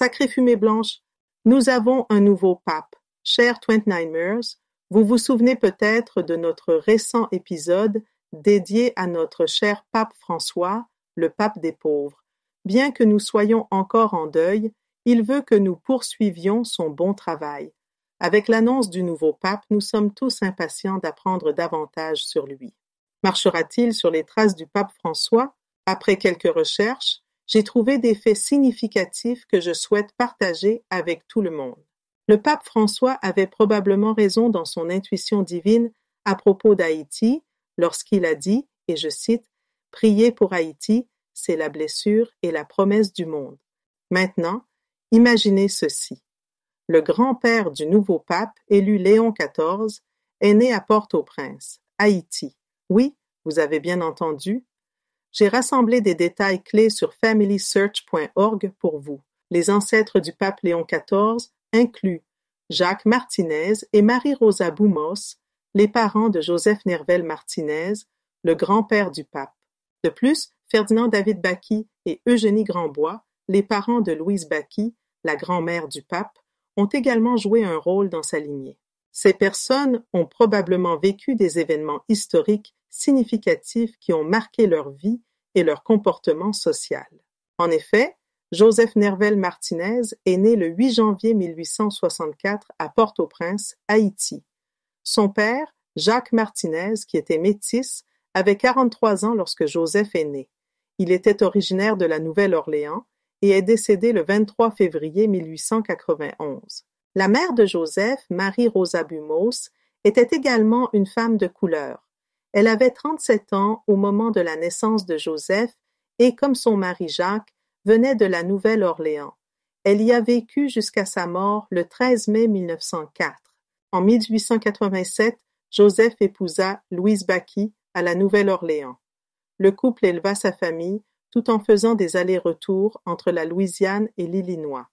Sacrée fumée blanche, nous avons un nouveau pape. Cher 29ers, vous vous souvenez peut-être de notre récent épisode dédié à notre cher pape François, le pape des pauvres. Bien que nous soyons encore en deuil, il veut que nous poursuivions son bon travail. Avec l'annonce du nouveau pape, nous sommes tous impatients d'apprendre davantage sur lui. Marchera-t-il sur les traces du pape François? Après quelques recherches, j'ai trouvé des faits significatifs que je souhaite partager avec tout le monde. Le pape François avait probablement raison dans son intuition divine à propos d'Haïti lorsqu'il a dit, et je cite, « Prier pour Haïti, c'est la blessure et la promesse du monde. » Maintenant, imaginez ceci. Le grand-père du nouveau pape, élu Léon XIV, est né à Port-au-Prince, Haïti. Oui, vous avez bien entendu. J'ai rassemblé des détails clés sur FamilySearch.org pour vous. Les ancêtres du pape Léon XIV incluent Jacques Martinez et Marie-Rosa Boumos, les parents de Joseph Nervel Martinez, le grand-père du pape. De plus, Ferdinand David Baquy et Eugénie Grandbois, les parents de Louise Baquy, la grand-mère du pape, ont également joué un rôle dans sa lignée. Ces personnes ont probablement vécu des événements historiques significatifs qui ont marqué leur vie et leur comportement social. En effet, Joseph Nervel Martinez est né le 8 janvier 1864 à Port-au-Prince, Haïti. Son père, Jacques Martinez, qui était métis, avait 43 ans lorsque Joseph est né. Il était originaire de la Nouvelle-Orléans et est décédé le 23 février 1891. La mère de Joseph, Marie-Rosa Boumos, était également une femme de couleur. Elle avait 37 ans au moment de la naissance de Joseph et, comme son mari Jacques, venait de la Nouvelle-Orléans. Elle y a vécu jusqu'à sa mort le 13 mai 1904. En 1887, Joseph épousa Louise Baquy à la Nouvelle-Orléans. Le couple éleva sa famille tout en faisant des allers-retours entre la Louisiane et l'Illinois.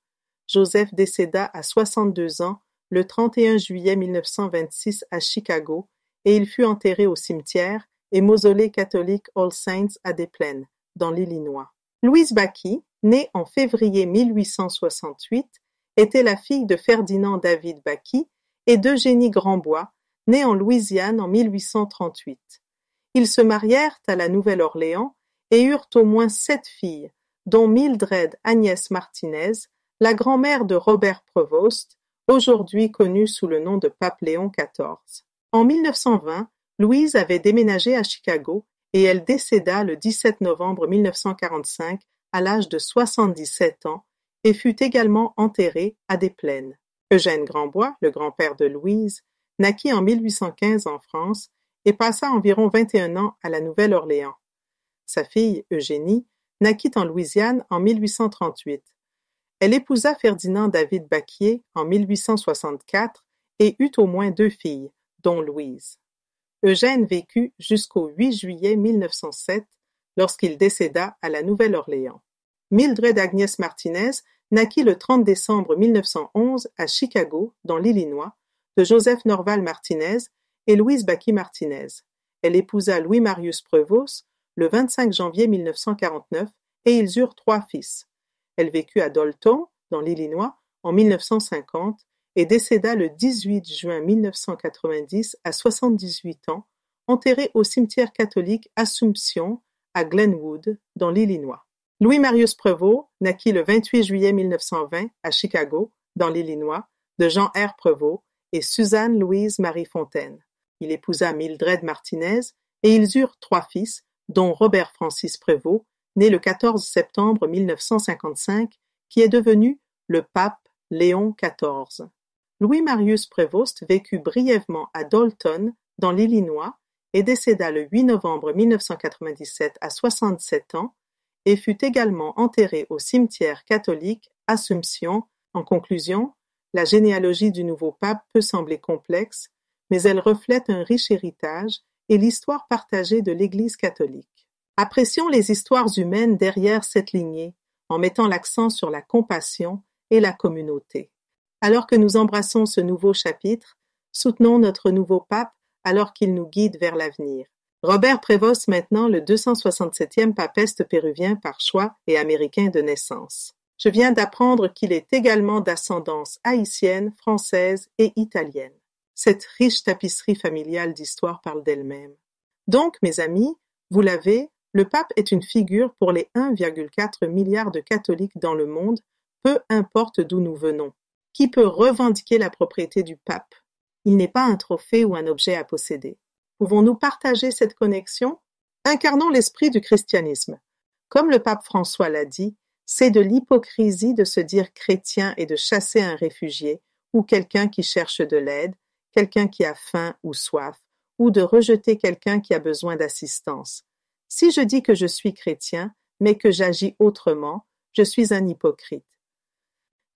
Joseph décéda à 62 ans le 31 juillet 1926 à Chicago et il fut enterré au cimetière et mausolée catholique All Saints à Des Plaines, dans l'Illinois. Louise Baquy, née en février 1868, était la fille de Ferdinand David Baquy et d'Eugénie Grandbois, née en Louisiane en 1838. Ils se marièrent à la Nouvelle-Orléans et eurent au moins 7 filles, dont Mildred Agnès Martinez, la grand-mère de Robert Prevost, aujourd'hui connu sous le nom de pape Léon XIV. En 1920, Louise avait déménagé à Chicago et elle décéda le 17 novembre 1945 à l'âge de 77 ans et fut également enterrée à Des Plaines. Eugène Grandbois, le grand-père de Louise, naquit en 1815 en France et passa environ 21 ans à la Nouvelle-Orléans. Sa fille, Eugénie, naquit en Louisiane en 1838. Elle épousa Ferdinand David Baquier en 1864 et eut au moins 2 filles, dont Louise. Eugène vécut jusqu'au 8 juillet 1907, lorsqu'il décéda à la Nouvelle-Orléans. Mildred Agnès Martinez naquit le 30 décembre 1911 à Chicago, dans l'Illinois, de Joseph Norval Martinez et Louise Baquy Martinez. Elle épousa Louis Marius Prevost le 25 janvier 1949 et ils eurent 3 fils. Elle vécut à Dalton, dans l'Illinois, en 1950 et décéda le 18 juin 1990 à 78 ans, enterrée au cimetière catholique Assumption à Glenwood, dans l'Illinois. Louis Marius Prevost naquit le 28 juillet 1920 à Chicago, dans l'Illinois, de Jean R. Prevost et Suzanne Louise Marie Fontaine. Il épousa Mildred Martinez et ils eurent 3 fils, dont Robert Francis Prevost, né le 14 septembre 1955, qui est devenu le pape Léon XIV. Louis Marius Prevost vécut brièvement à Dalton, dans l'Illinois, et décéda le 8 novembre 1997 à 67 ans, et fut également enterré au cimetière catholique Assumption. En conclusion, la généalogie du nouveau pape peut sembler complexe, mais elle reflète un riche héritage et l'histoire partagée de l'Église catholique. Apprécions les histoires humaines derrière cette lignée, en mettant l'accent sur la compassion et la communauté. Alors que nous embrassons ce nouveau chapitre, soutenons notre nouveau pape alors qu'il nous guide vers l'avenir. Robert Prevost maintenant le 267e papeste péruvien par choix et américain de naissance. Je viens d'apprendre qu'il est également d'ascendance haïtienne, française et italienne. Cette riche tapisserie familiale d'histoire parle d'elle-même. Donc, mes amis, vous l'avez, le pape est une figure pour les 1,4 milliard de catholiques dans le monde, peu importe d'où nous venons. Qui peut revendiquer la propriété du pape? Il n'est pas un trophée ou un objet à posséder. Pouvons-nous partager cette connexion? Incarnons l'esprit du christianisme. Comme le pape François l'a dit, c'est de l'hypocrisie de se dire chrétien et de chasser un réfugié ou quelqu'un qui cherche de l'aide, quelqu'un qui a faim ou soif, ou de rejeter quelqu'un qui a besoin d'assistance. Si je dis que je suis chrétien, mais que j'agis autrement, je suis un hypocrite.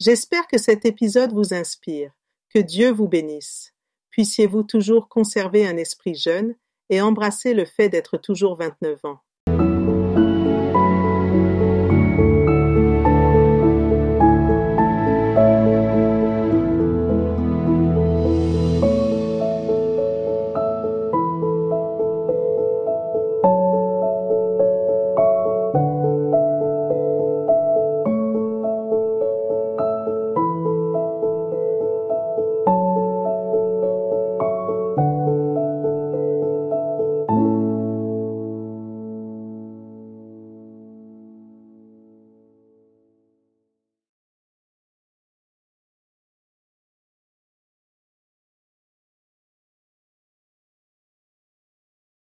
J'espère que cet épisode vous inspire. Que Dieu vous bénisse. Puissiez-vous toujours conserver un esprit jeune et embrasser le fait d'être toujours 29 ans.